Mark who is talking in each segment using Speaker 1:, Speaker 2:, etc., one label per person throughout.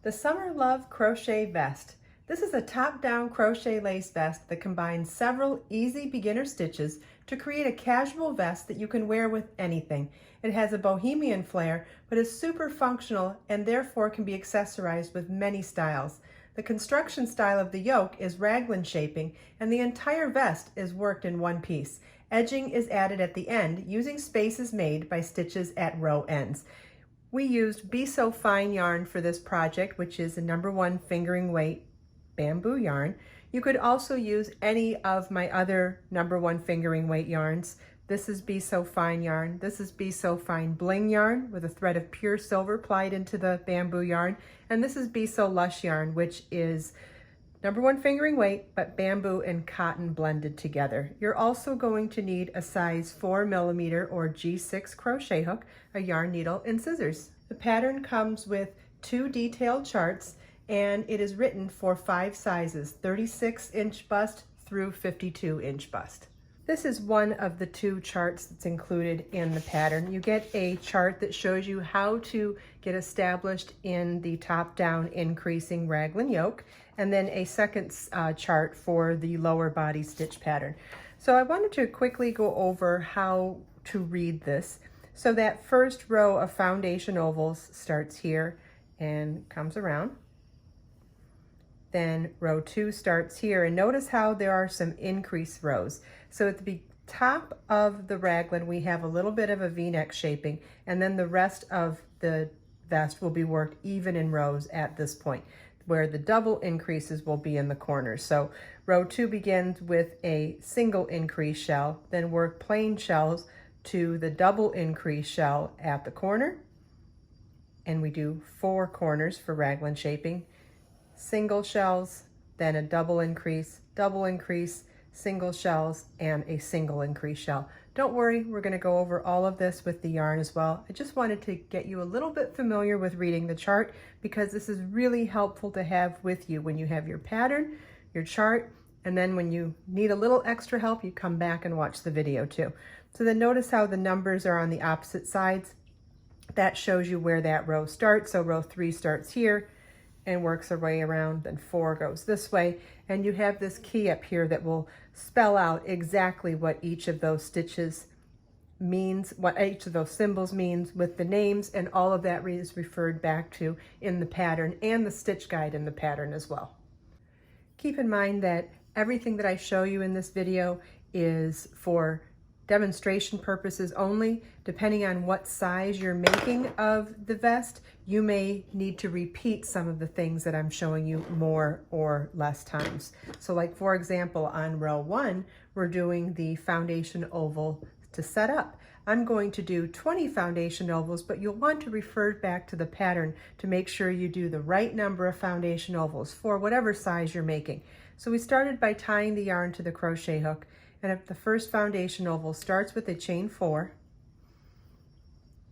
Speaker 1: The Summer Love Crochet Vest. This is a top-down crochet lace vest that combines several easy beginner stitches to create a casual vest that you can wear with anything. It has a bohemian flair, but is super functional and therefore can be accessorized with many styles. The construction style of the yoke is raglan shaping, and the entire vest is worked in one piece. Edging is added at the end using spaces made by stitches at row ends. We used Be So Fine yarn for this project, which is a #1 fingering weight bamboo yarn. You could also use any of my other #1 fingering weight yarns. This is Be So Fine yarn. This is Be So Fine bling yarn with a thread of pure silver plied into the bamboo yarn. And this is Be So Lush yarn, which is #1 fingering weight, but bamboo and cotton blended together. You're also going to need a size 4mm or G6 crochet hook, a yarn needle, and scissors. The pattern comes with 2 detailed charts, and it is written for 5 sizes, 36-inch bust through 52-inch bust. This is one of the 2 charts that's included in the pattern. You get a chart that shows you how to get established in the top-down increasing raglan yoke, and then a second chart for the lower body stitch pattern. So I wanted to quickly go over how to read this. So that first row of foundation ovals starts here and comes around. Then row 2 starts here, and notice how there are some increase rows. So at the top of the raglan we have a little bit of a V-neck shaping, and then the rest of the vest will be worked even in rows at this point, where the double increases will be in the corners. So row 2 begins with a single increase shell, then work plain shells to the double increase shell at the corner, and we do 4 corners for raglan shaping, single shells, then a double increase, single shells, and a single increase shell. Don't worry, we're going to go over all of this with the yarn as well. I just wanted to get you a little bit familiar with reading the chart, because this is really helpful to have with you when you have your pattern, your chart, and then when you need a little extra help, you come back and watch the video too. So then notice how the numbers are on the opposite sides. That shows you where that row starts. So row 3 starts here and works our way around, then 4 goes this way, and you have this key up here that will spell out exactly what each of those stitches means, what each of those symbols means with the names, and all of that is referred back to in the pattern and the stitch guide in the pattern as well. Keep in mind that everything that I show you in this video is for demonstration purposes only. Depending on what size you're making of the vest, you may need to repeat some of the things that I'm showing you more or less times. So like for example, on row 1, we're doing the foundation oval to set up. I'm going to do 20 foundation ovals, but you'll want to refer back to the pattern to make sure you do the right number of foundation ovals for whatever size you're making. So we started by tying the yarn to the crochet hook, and if the first foundation oval starts with a chain 4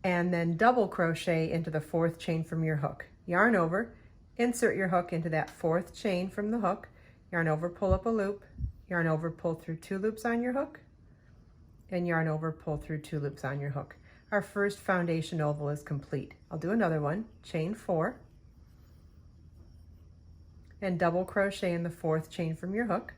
Speaker 1: and then double crochet into the 4th chain from your hook. Yarn over, insert your hook into that 4th chain from the hook, yarn over, pull up a loop, yarn over, pull through 2 loops on your hook, and yarn over, pull through 2 loops on your hook. Our first foundation oval is complete. I'll do another one, chain 4 and double crochet in the 4th chain from your hook.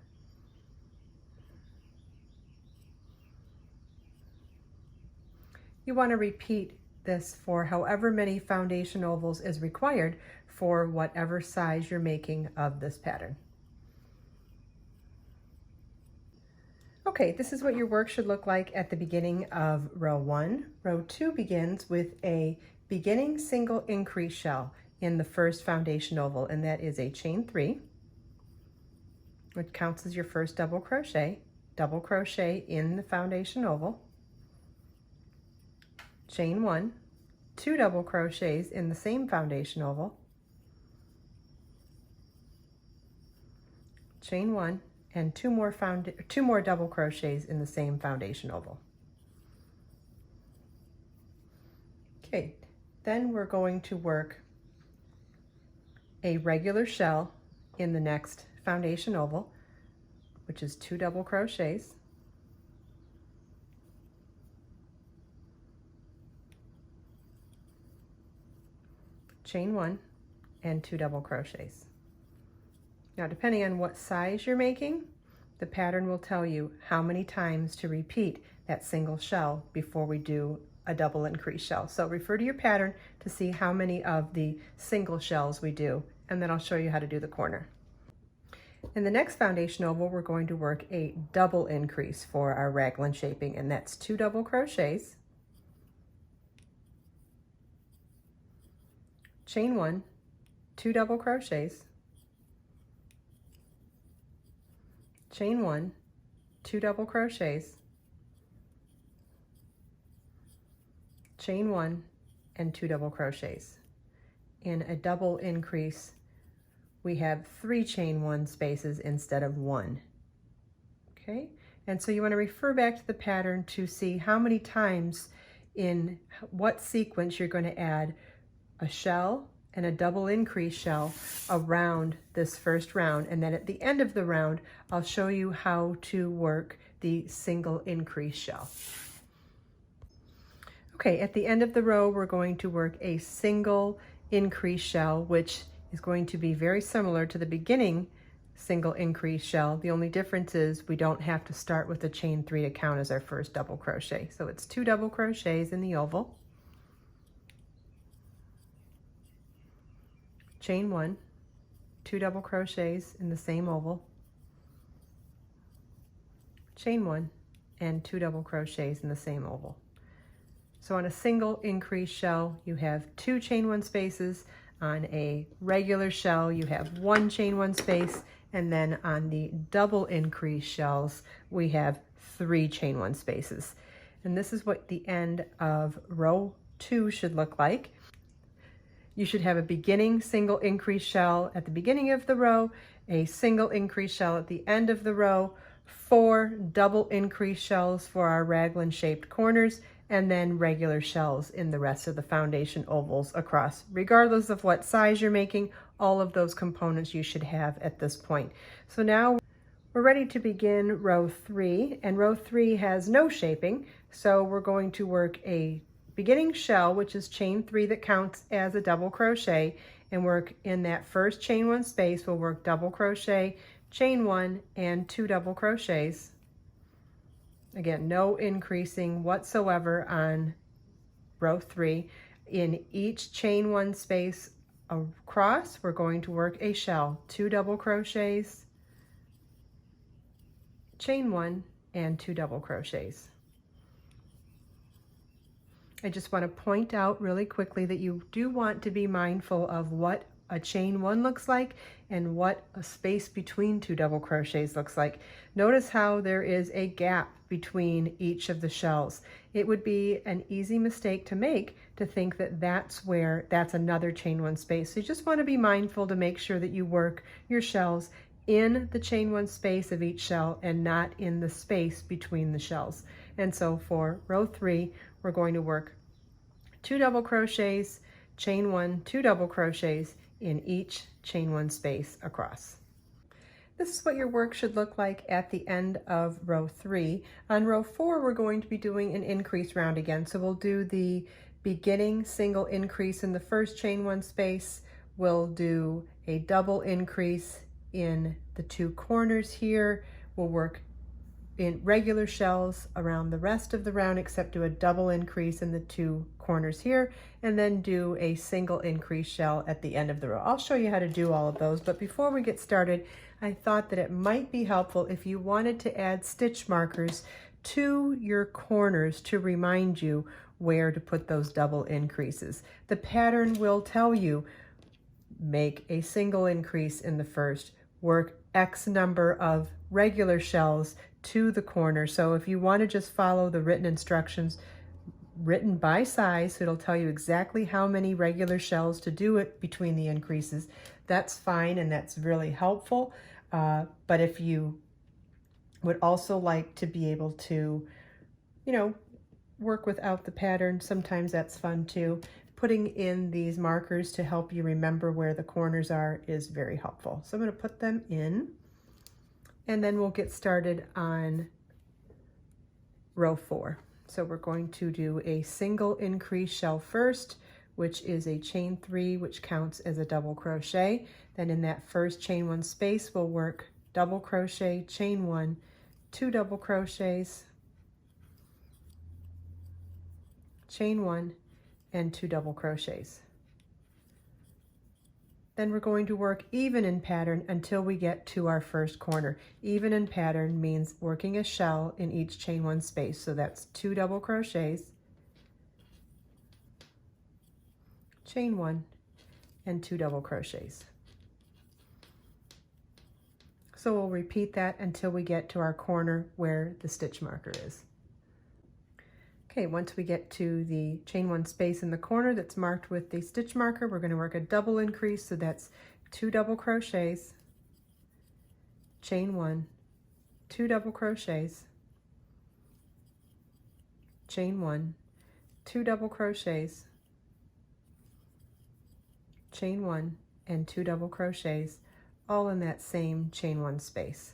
Speaker 1: You want to repeat this for however many foundation ovals is required for whatever size you're making of this pattern. Okay, this is what your work should look like at the beginning of row 1. Row 2 begins with a beginning single increase shell in the first foundation oval, and that is a chain 3, which counts as your first double crochet in the foundation oval, chain 1, 2 double crochets in the same foundation oval, chain 1, and 2 more double crochets in the same foundation oval. Okay, then we're going to work a regular shell in the next foundation oval, which is 2 double crochets, chain 1, and 2 double crochets. Now, depending on what size you're making, the pattern will tell you how many times to repeat that single shell before we do a double increase shell. So refer to your pattern to see how many of the single shells we do, and then I'll show you how to do the corner. In the next foundation oval, we're going to work a double increase for our raglan shaping, and that's 2 double crochets, chain 1, 2 double crochets, chain 1, 2 double crochets, chain 1, and 2 double crochets. In a double increase, we have 3 chain 1 spaces instead of 1. Okay, and so you want to refer back to the pattern to see how many times in what sequence you're going to add a shell and a double increase shell around this first round, and then at the end of the round I'll show you how to work the single increase shell. Okay, at the end of the row we're going to work a single increase shell, which is going to be very similar to the beginning single increase shell. The only difference is we don't have to start with a chain 3 to count as our first double crochet. So it's 2 double crochets in the oval, chain 1, 2 double crochets in the same oval, chain 1, and 2 double crochets in the same oval. So on a single increase shell you have 2 chain 1 spaces. On a regular shell you have 1 chain 1 space, and then on the double increase shells we have 3 chain 1 spaces. And this is what the end of row 2 should look like. You should have a beginning single increase shell at the beginning of the row, a single increase shell at the end of the row, 4 double increase shells for our raglan shaped corners, and then regular shells in the rest of the foundation ovals across. Regardless of what size you're making, all of those components you should have at this point. So now we're ready to begin row 3, and row 3 has no shaping, so we're going to work a beginning shell, which is chain 3 that counts as a double crochet, and work in that first chain 1 space. We'll work double crochet, chain 1, and 2 double crochets. Again, no increasing whatsoever on row 3. In each chain 1 space across, we're going to work a shell, 2 double crochets, chain 1, and 2 double crochets. I just want to point out really quickly that you do want to be mindful of what a chain 1 looks like and what a space between 2 double crochets looks like. Notice how there is a gap between each of the shells. It would be an easy mistake to make to think that that's another chain 1 space. So you just want to be mindful to make sure that you work your shells in the chain 1 space of each shell and not in the space between the shells. And so for row 3, we're going to work 2 double crochets, chain 1, 2 double crochets in each chain 1 space across. This is what your work should look like at the end of row 3. On row 4, we're going to be doing an increase round again. So we'll do the beginning single increase in the first chain 1 space. We'll do a double increase in the 2 corners here. We'll work in regular shells around the rest of the round, except do a double increase in the 2 corners here, and then do a single increase shell at the end of the row. I'll show you how to do all of those, but before we get started, I thought that it might be helpful if you wanted to add stitch markers to your corners to remind you where to put those double increases. The pattern will tell you, make a single increase in the first, work X number of regular shells to the corner. So if you want to just follow the written instructions written by size, so it'll tell you exactly how many regular shells to do it between the increases, that's fine and that's really helpful. But if you would also like to be able to, work without the pattern, sometimes that's fun too. Putting in these markers to help you remember where the corners are is very helpful. So I'm going to put them in, and then we'll get started on row 4. So we're going to do a single increase shell first, which is a chain 3, which counts as a double crochet. Then in that first chain 1 space, we'll work double crochet, chain 1, 2 double crochets, chain 1, and 2 double crochets. Then we're going to work even in pattern until we get to our first corner. Even in pattern means working a shell in each chain 1 space. So that's 2 double crochets, chain 1, and 2 double crochets. So we'll repeat that until we get to our corner where the stitch marker is. Okay, once we get to the chain 1 space in the corner that's marked with the stitch marker, we're going to work a double increase, so that's 2 double crochets, chain 1, 2 double crochets, chain 1, 2 double crochets, chain 1, and 2 double crochets, all in that same chain 1 space.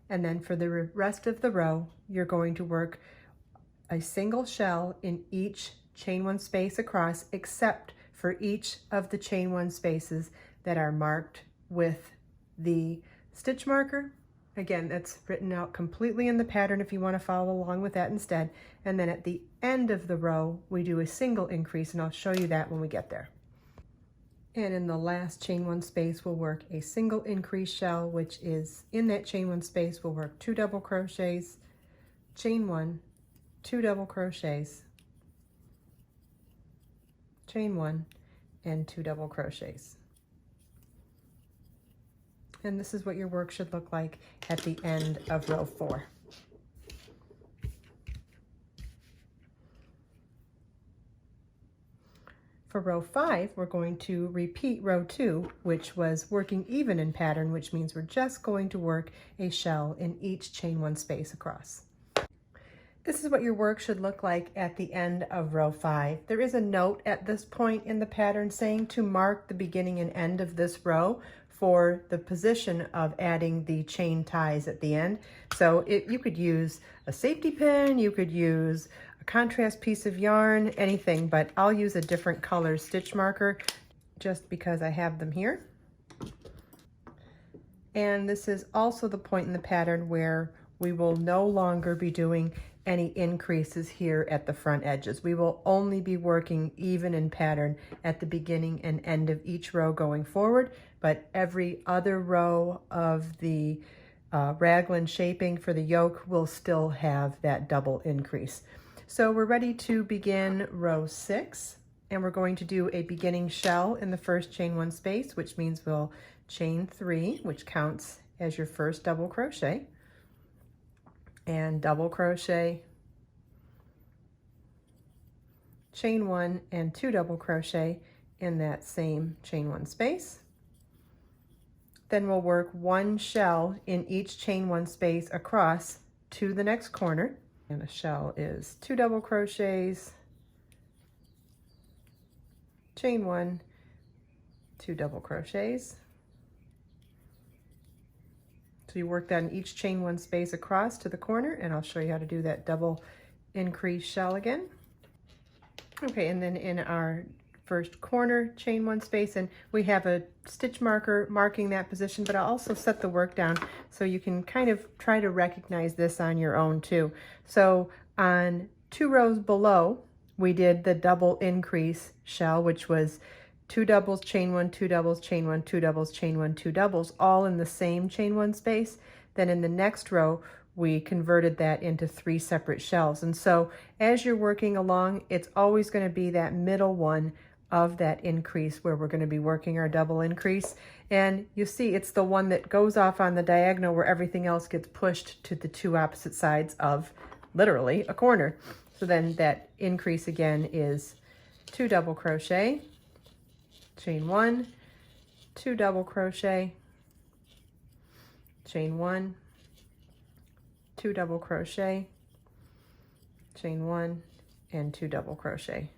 Speaker 1: And then for the rest of the row, you're going to work a single shell in each chain 1 space across, except for each of the chain 1 spaces that are marked with the stitch marker. Again, that's written out completely in the pattern if you want to follow along with that instead. And then at the end of the row, we do a single increase, and I'll show you that when we get there. And in the last chain 1 space, we'll work a single increase shell, which is in that chain 1 space, we'll work 2 double crochets, chain 1, 2 double crochets, chain 1, and 2 double crochets. And this is what your work should look like at the end of row 4. For row 5, we're going to repeat row 2, which was working even in pattern, which means we're just going to work a shell in each chain 1 space across. This is what your work should look like at the end of row 5. There is a note at this point in the pattern saying to mark the beginning and end of this row for the position of adding the chain ties at the end. So you could use a safety pin, you could use a contrast piece of yarn, anything, but I'll use a different color stitch marker just because I have them here. And this is also the point in the pattern where we will no longer be doing any increases here at the front edges. We will only be working even in pattern at the beginning and end of each row going forward, but every other row of the raglan shaping for the yoke will still have that double increase. So we're ready to begin row 6, and we're going to do a beginning shell in the first chain 1 space, which means we'll chain 3, which counts as your first double crochet, and double crochet, chain 1, and 2 double crochet in that same chain 1 space. Then we'll work 1 shell in each chain 1 space across to the next corner. And a shell is 2 double crochets, chain 1, 2 double crochets. So you work that in each chain 1 space across to the corner, and I'll show you how to do that double increase shell again. Okay, and then in our first corner, chain 1 space, and we have a stitch marker marking that position, but I'll also set the work down so you can kind of try to recognize this on your own too. So on 2 rows below, we did the double increase shell, which was 2 doubles, chain 1, 2 doubles, chain 1, 2 doubles, chain 1, 2 doubles, all in the same chain 1 space. Then in the next row, we converted that into 3 separate shells. And so as you're working along, it's always going to be that middle one of that increase where we're going to be working our double increase. And you see it's the one that goes off on the diagonal where everything else gets pushed to the 2 opposite sides of literally a corner. So then that increase again is 2 double crochet, chain 1, 2 double crochet, chain 1, 2 double crochet, chain 1, and 2 double crochet.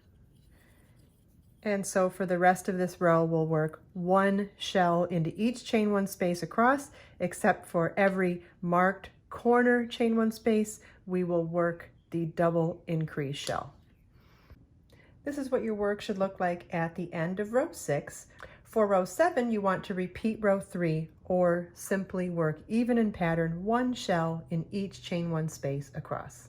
Speaker 1: And so for the rest of this row, we'll work 1 shell into each chain 1 space across, except for every marked corner chain 1 space, we will work the double increase shell. This is what your work should look like at the end of row 6. For row 7, you want to repeat row 3 or simply work even in pattern 1 shell in each chain 1 space across.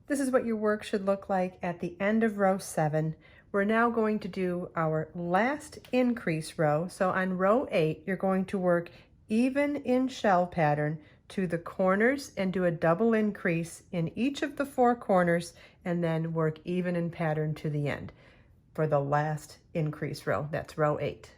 Speaker 1: This is what your work should look like at the end of row 7. We're now going to do our last increase row. So on row 8, you're going to work even in shell pattern to the corners and do a double increase in each of the 4 corners, and then work even in pattern to the end for the last increase row. That's row 8.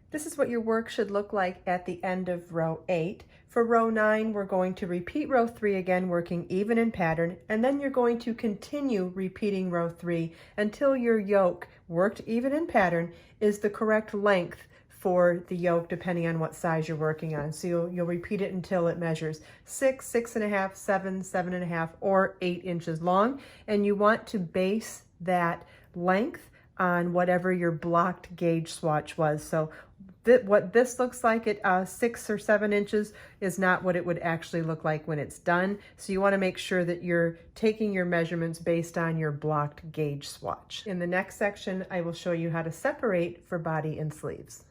Speaker 1: This is what your work should look like at the end of row 8. For row 9, we're going to repeat row 3 again, working even in pattern, and then you're going to continue repeating row 3 until your yoke, worked even in pattern, is the correct length for the yoke, depending on what size you're working on. So you'll repeat it until it measures 6, 6.5, 7, 7.5, or 8 inches long. And you want to base that length on whatever your blocked gauge swatch was. So what this looks like at 6 or 7 inches is not what it would actually look like when it's done. So you want to make sure that you're taking your measurements based on your blocked gauge swatch. In the next section, I will show you how to separate for body and sleeves.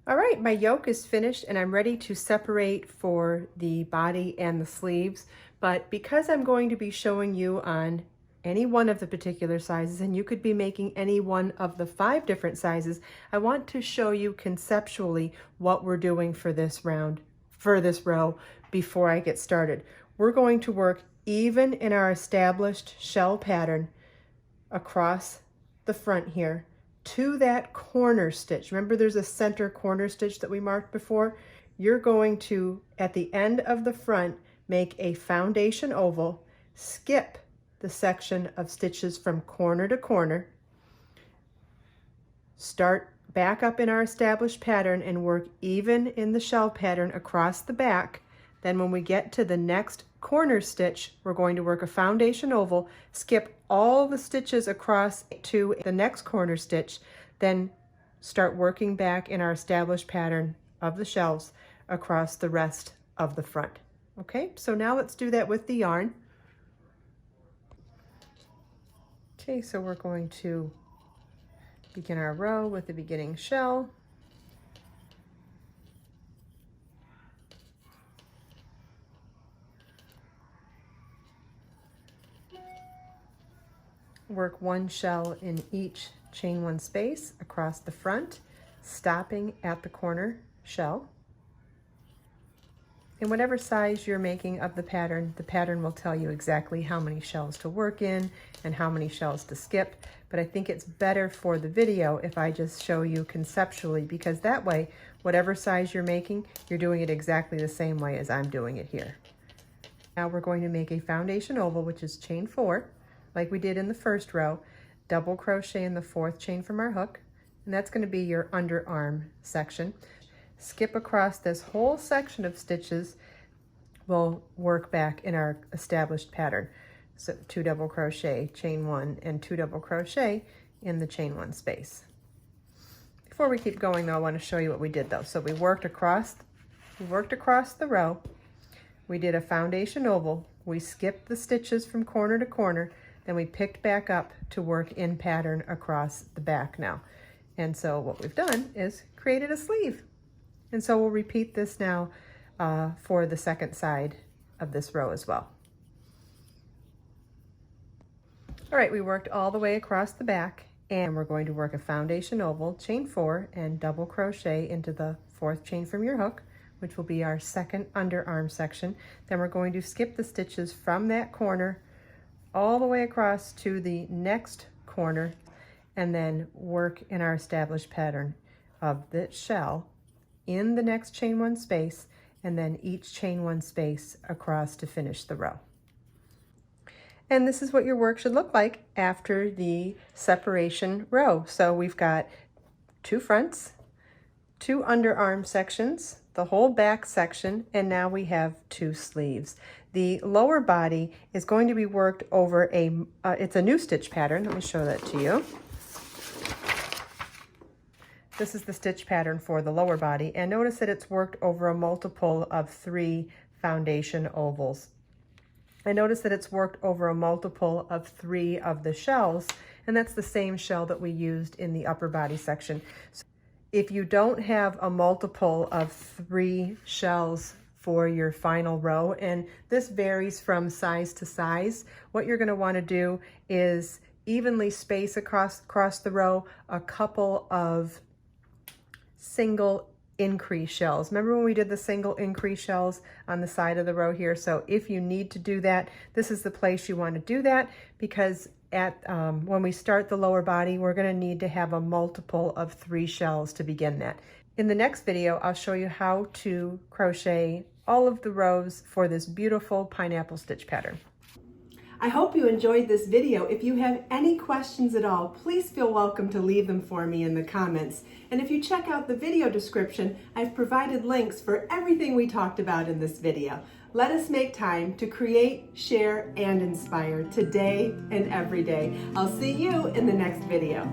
Speaker 1: All right, my yoke is finished and I'm ready to separate for the body and the sleeves. But because I'm going to be showing you on any one of the particular sizes, and you could be making any one of the 5 different sizes, I want to show you conceptually what we're doing for this round, for this row, before I get started. We're going to work even in our established shell pattern across the front here to that corner stitch. Remember, there's a center corner stitch that we marked before? You're going to, at the end of the front, make a foundation oval, skip the section of stitches from corner to corner, start back up in our established pattern and work even in the shell pattern across the back. Then when we get to the next corner stitch, we're going to work a foundation oval, skip all the stitches across to the next corner stitch, then start working back in our established pattern of the shells across the rest of the front. Okay, so now let's do that with the yarn. Okay, so we're going to begin our row with the beginning shell. Work 1 shell in each chain 1 space across the front, stopping at the corner shell. In whatever size you're making of the pattern will tell you exactly how many shells to work in and how many shells to skip. But I think it's better for the video if I just show you conceptually, because that way, whatever size you're making, you're doing it exactly the same way as I'm doing it here. Now we're going to make a foundation oval, which is chain 4, like we did in the first row, double crochet in the 4th chain from our hook, and that's going to be your underarm section. Skip across this whole section of stitches. We'll work back in our established pattern. So 2 double crochet, chain 1, and 2 double crochet in the chain 1 space. Before we keep going though, I want to show you what we did though. So we worked across the row. We did a foundation oval. We skipped the stitches from corner to corner. Then we picked back up to work in pattern across the back now. And so what we've done is created a sleeve. And so we'll repeat this now for the second side of this row as well. All right, we worked all the way across the back, and we're going to work a foundation oval, chain 4, and double crochet into the 4th chain from your hook, which will be our second underarm section. Then we're going to skip the stitches from that corner all the way across to the next corner, and then work in our established pattern of the shell in the next chain 1 space, and then each chain 1 space across to finish the row. And this is what your work should look like after the separation row. So we've got 2 fronts, 2 underarm sections, the whole back section, and now we have 2 sleeves. The lower body is going to be worked over it's a new stitch pattern. Let me show that to you. This is the stitch pattern for the lower body, and notice that it's worked over a multiple of 3 foundation ovals. And notice that it's worked over a multiple of 3 of the shells, and that's the same shell that we used in the upper body section. So if you don't have a multiple of 3 shells for your final row, and this varies from size to size, what you're going to want to do is evenly space across the row a couple of single increase shells. Remember when we did the single increase shells on the side of the row here? So if you need to do that, this is the place you want to do that, because at when we start the lower body, we're going to need to have a multiple of 3 shells to begin that. In the next video, I'll show you how to crochet all of the rows for this beautiful pineapple stitch pattern. I hope you enjoyed this video. If you have any questions at all, please feel welcome to leave them for me in the comments. And if you check out the video description, I've provided links for everything we talked about in this video. Let us make time to create, share, and inspire today and every day. I'll see you in the next video.